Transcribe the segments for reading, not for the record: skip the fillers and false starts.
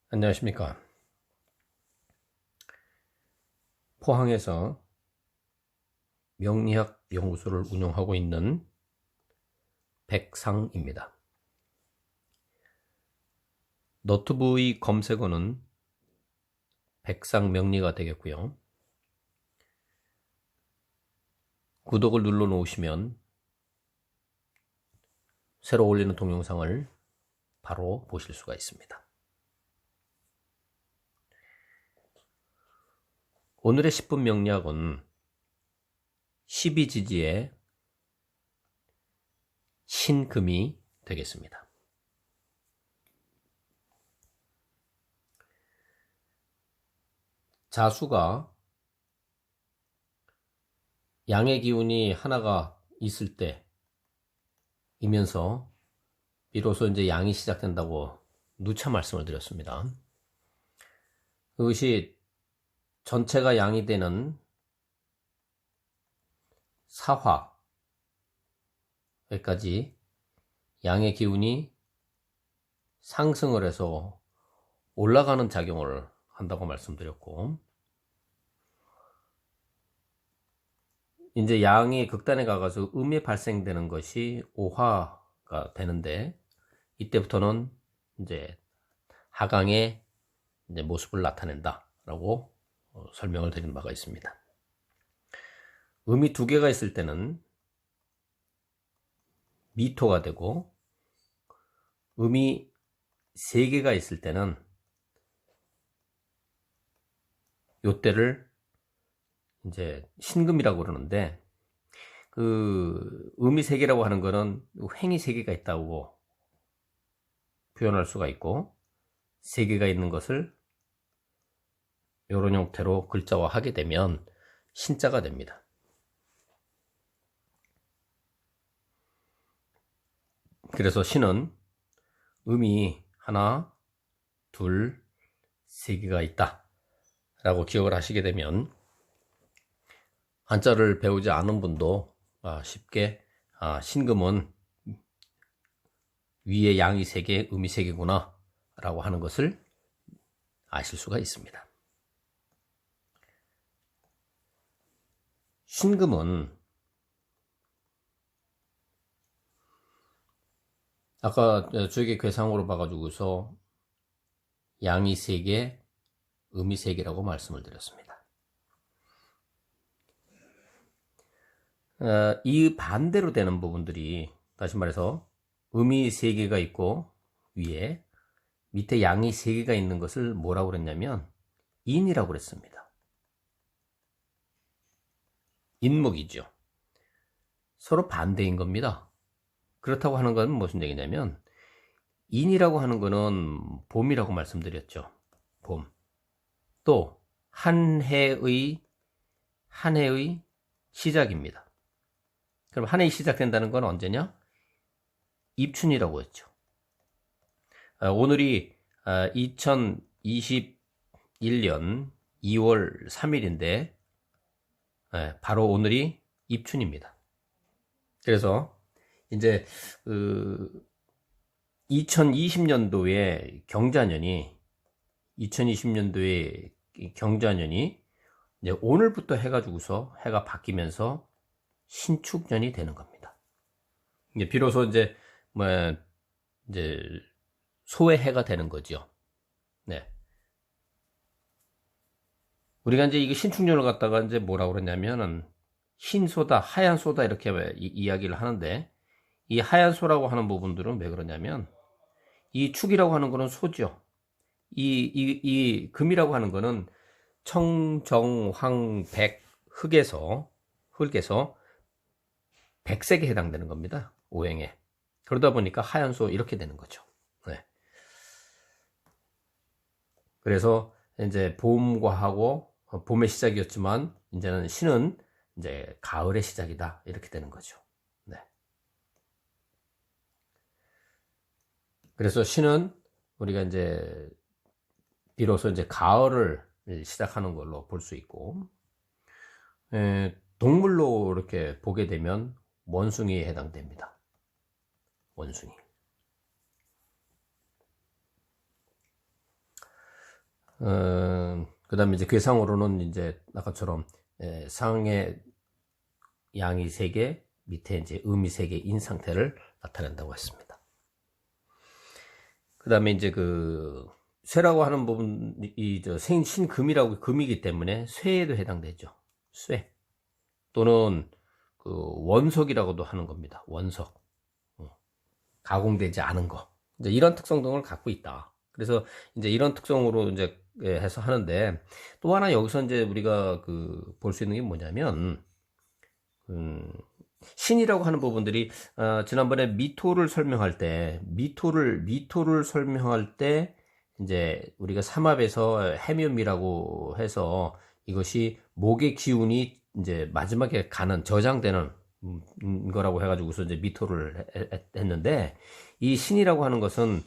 안녕하십니까. 포항에서 명리학 연구소를 운영하고 있는 백상입니다. 너튜브의 검색어는 백상명리가 되겠고요. 구독을 눌러 놓으시면 새로 올리는 동영상을 바로 보실 수가 있습니다. 오늘의 10분 명리학은 12지지의 신금이 되겠습니다. 자수가 양의 기운이 하나가 있을 때이면서 비로소 이제 양이 시작된다고 누차 말씀을 드렸습니다. 그것이 전체가 양이 되는 사화에까지 양의 기운이 상승을 해서 올라가는 작용을 한다고 말씀드렸고, 이제 양이 극단에 가서 음이 발생되는 것이 오화가 되는데, 이때부터는 이제 하강의 이제 모습을 나타낸다라고 설명을 드린 바가 있습니다. 음이 두 개가 있을 때는 미토가 되고, 음이 세 개가 있을 때는 요때를 이제 신금이라고 그러는데, 그 음이 세 개라고 하는 거는 횡이 세 개가 있다고 표현할 수가 있고, 세 개가 있는 것을 이런 형태로 글자화하게 되면 신자가 됩니다. 그래서 신은 음이 하나, 둘, 세 개가 있다 라고 기억을 하시게 되면 한자를 배우지 않은 분도 쉽게 신금은 위에 양이 세 개, 음이 세 개구나 라고 하는 것을 아실 수가 있습니다. 신금은 아까 저에게 괴상으로 봐가지고서 양이 세 개, 음이 세 개라고 말씀을 드렸습니다. 이 반대로 되는 부분들이, 다시 말해서 음이 세 개가 있고 위에, 밑에 양이 세 개가 있는 것을 뭐라고 그랬냐면 인이라고 그랬습니다. 인목이죠. 서로 반대인 겁니다. 그렇다고 하는 건 무슨 얘기냐면, 인이라고 하는 거는 봄이라고 말씀드렸죠. 봄. 또 한 해의 시작입니다. 그럼 한 해이 시작된다는 건 언제냐? 입춘이라고 했죠. 오늘이 2021년 2월 3일인데 바로 오늘이 입춘입니다. 그래서 이제 2020년도에 경자년이 이제 오늘부터 해가지고서 해가 바뀌면서 신축년이 되는 겁니다. 이제 비로소 이제 소의 해가 되는 거죠. 네. 우리가 이제 이게 신축년을 갖다가 이제 뭐라고 그러냐면은 흰소다, 하얀소다 이렇게 이야기를 하는데, 이 하얀소라고 하는 부분들은 왜 그러냐면, 이 축이라고 하는 거는 소죠. 이 금이라고 하는 거는 청, 정, 황, 백, 흑에서 백색에 해당되는 겁니다. 오행에. 그러다 보니까 하얀소 이렇게 되는 거죠. 네. 그래서 이제 봄의 시작이었지만 이제는 신은 이제 가을의 시작이다 이렇게 되는 거죠. 네. 그래서 신은 우리가 이제 비로소 이제 가을을 시작하는 걸로 볼 수 있고, 동물로 이렇게 보게 되면 원숭이에 해당됩니다. 원숭이. 그 다음에 이제 괴상으로는 이제 아까처럼 상의 양이 3개, 밑에 이제 음이 3개인 상태를 나타낸다고 했습니다. 그 다음에 이제 그 쇠라고 하는 부분이 신금이라고 금이기 때문에 쇠에도 해당되죠. 쇠 또는 그 원석이라고도 하는 겁니다. 원석, 가공되지 않은 거, 이제 이런 특성 등을 갖고 있다. 그래서 이제 이런 특성으로 이제 해서 하는데, 또 하나 여기서 이제 우리가 그 볼 수 있는 게 뭐냐면, 신이라고 하는 부분들이 지난번에 미토를 설명할 때 미토를 설명할 때 이제 우리가 삼합에서 해묘미라고 해서 이것이 목의 기운이 이제 마지막에 가는 저장되는 거라고 해가지고서 이제 미토를 했는데, 이 신이라고 하는 것은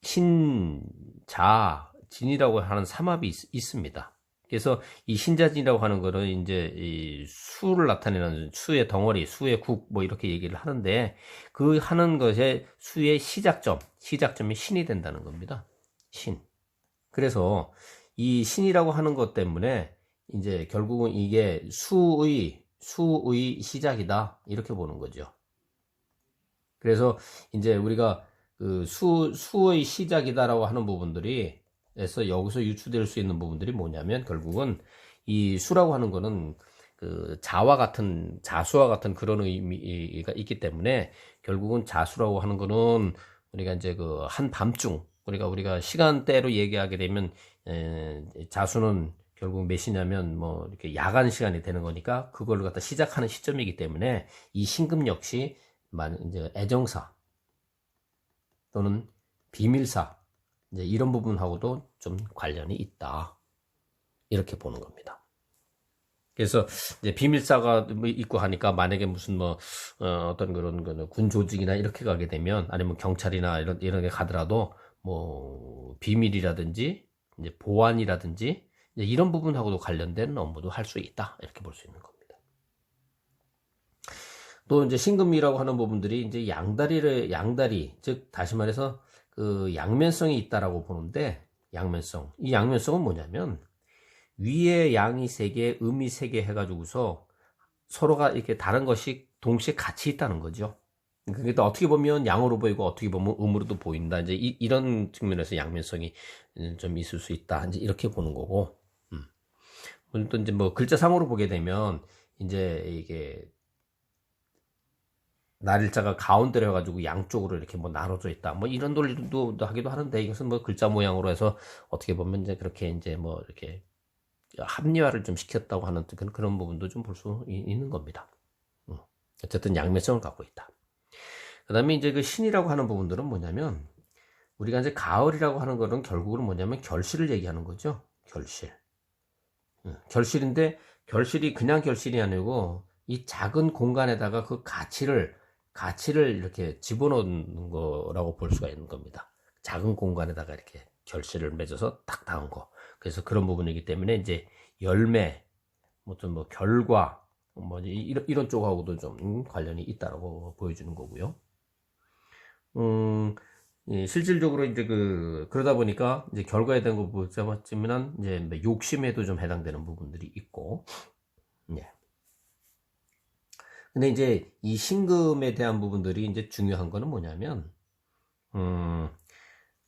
신자 진이라고 하는 삼합이 있습니다. 그래서 이 신자진이라고 하는 거는 이제 이 수를 나타내는 수의 덩어리, 수의 국 뭐 이렇게 얘기를 하는데, 그 하는 것의 수의 시작점이 신이 된다는 겁니다. 신. 그래서 이 신이라고 하는 것 때문에 이제 결국은 이게 수의 시작이다, 이렇게 보는 거죠. 그래서 이제 우리가 그 수의 시작이다라고 하는 부분들이 에서 여기서 유추될 수 있는 부분들이 뭐냐면, 결국은 이 수라고 하는 거는 그 자수와 같은 그런 의미가 있기 때문에, 결국은 자수라고 하는 거는 우리가 이제 그 한밤중, 우리가 시간대로 얘기하게 되면 자수는 결국 몇 시냐면 뭐 이렇게 야간 시간이 되는 거니까 그걸로 갖다 시작하는 시점이기 때문에, 이 신금 역시 이제 애정사 또는 비밀사, 이제 이런 부분하고도 좀 관련이 있다, 이렇게 보는 겁니다. 그래서 이제 비밀사가 있고 하니까, 만약에 무슨 어떤 그런 거는 군 조직이나 이렇게 가게 되면, 아니면 경찰이나 이런 게 가더라도 뭐 비밀이라든지 이제 보안이라든지 이제 이런 부분하고도 관련된 업무도 할 수 있다, 이렇게 볼 수 있는 겁니다. 또 이제 신금이라고 하는 부분들이 이제 양다리, 즉 다시 말해서 그 양면성이 있다라고 보는데, 이 양면성은 뭐냐면, 위에 양이 3개, 음이 3개 해가지고서 서로가 이렇게 다른 것이 동시에 같이 있다는 거죠. 그러니까 어떻게 보면 양으로 보이고 어떻게 보면 음으로도 보인다, 이제 이런 측면에서 양면성이 좀 있을 수 있다, 이제 이렇게 보는 거고. 또 이제 뭐 글자상으로 보게 되면 이제 이게 날일자가 가운데로 해가지고 양쪽으로 이렇게 뭐 나눠져 있다, 뭐 이런 논리도 하기도 하는데, 이것은 뭐 글자 모양으로 해서 어떻게 보면 이제 그렇게 이제 뭐 이렇게 합리화를 좀 시켰다고 하는 그런 부분도 좀 볼 수 있는 겁니다. 어쨌든 양면성을 갖고 있다. 그 다음에 이제 그 신이라고 하는 부분들은 뭐냐면, 우리가 이제 가을이라고 하는 거는 결국은 뭐냐면 결실을 얘기하는 거죠. 결실인데, 결실이 그냥 결실이 아니고 이 작은 공간에다가 그 가치를 이렇게 집어넣는 거라고 볼 수가 있는 겁니다. 작은 공간에다가 이렇게 결실을 맺어서 딱 닿은 거. 그래서 그런 부분이기 때문에 이제 열매, 뭐 결과, 뭐 이런 쪽하고도 좀 관련이 있다라고 보여주는 거고요. 실질적으로 이제 그러다 보니까 이제 결과에 대한 거 보자면 이제 욕심에도 좀 해당되는 부분들이 있고, 예. 근데 이제 이 신금에 대한 부분들이 이제 중요한 거는 뭐냐면,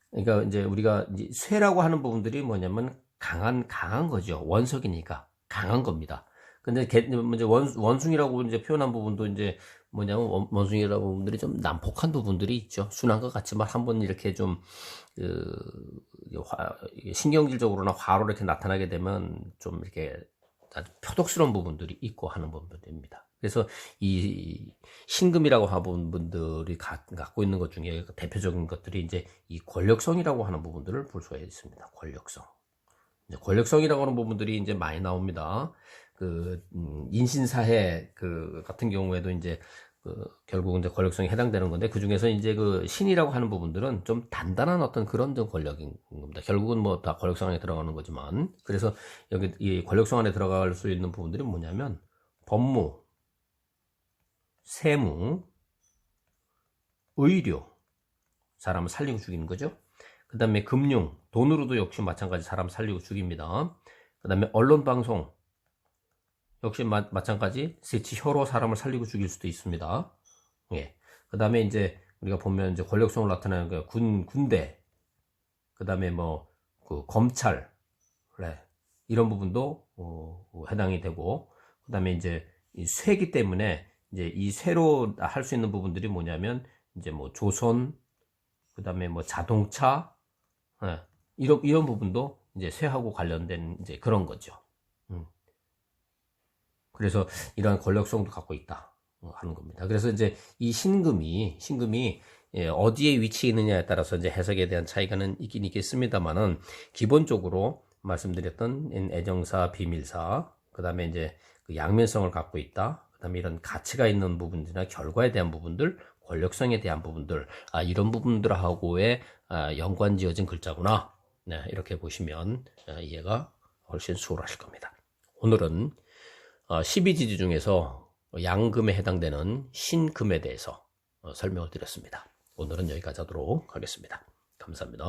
그러니까 이제 우리가 이제 쇠라고 하는 부분들이 뭐냐면 강한 거죠. 원석이니까 강한 겁니다. 근데 이제 원숭이라고 이제 표현한 부분도 이제 뭐냐면, 원숭이라고 부분들이 좀 난폭한 부분들이 있죠. 순한 것 같지만 한번 이렇게 좀 신경질적으로나 화로 이렇게 나타나게 되면 좀 이렇게 아주 표독스러운 부분들이 있고 하는 부분들입니다. 그래서 이 신금이라고 하는 분들이 갖고 있는 것 중에 대표적인 것들이 이제 이 권력성이라고 하는 부분들을 볼 수가 있습니다. 권력성이라고 하는 부분들이 이제 많이 나옵니다. 인신사회 같은 경우에도 이제 결국은 이제 권력성에 해당되는 건데, 그 중에서 이제 신이라고 하는 부분들은 좀 단단한 어떤 그런 권력인 겁니다. 결국은 뭐 다 권력성 안에 들어가는 거지만, 그래서 여기 이 권력성 안에 들어갈 수 있는 부분들이 뭐냐면, 법무, 세무, 의료, 사람을 살리고 죽이는 거죠. 그 다음에 금융, 돈으로도 역시 마찬가지 사람 살리고 죽입니다. 그 다음에 언론 방송, 역시 마찬가지 세치 혀로 사람을 살리고 죽일 수도 있습니다. 예. 그 다음에 이제 우리가 보면 이제 권력성을 나타내는 그 군대, 그 다음에 그 검찰, 네. 이런 부분도 해당이 되고, 그 다음에 이제 이 쇠기 때문에 이제 이 쇠로 할 수 있는 부분들이 뭐냐면 이제 조선, 그 다음에 자동차, 예. 이런 부분도 이제 쇠하고 관련된 이제 그런 거죠. 그래서 이러한 권력성도 갖고 있다 하는 겁니다. 그래서 이제 이 신금이 어디에 위치해 있느냐에 따라서 이제 해석에 대한 차이가는 있긴 있겠습니다만은 기본적으로 말씀드렸던 애정사, 비밀사, 그 다음에 이제 그 양면성을 갖고 있다. 그 다음에 이런 가치가 있는 부분들이나 결과에 대한 부분들, 권력성에 대한 부분들, 이런 부분들하고의 연관지어진 글자구나. 네, 이렇게 보시면 이해가 훨씬 수월하실 겁니다. 오늘은 12지지 중에서 양금에 해당되는 신금에 대해서 설명을 드렸습니다. 오늘은 여기까지 하도록 하겠습니다. 감사합니다.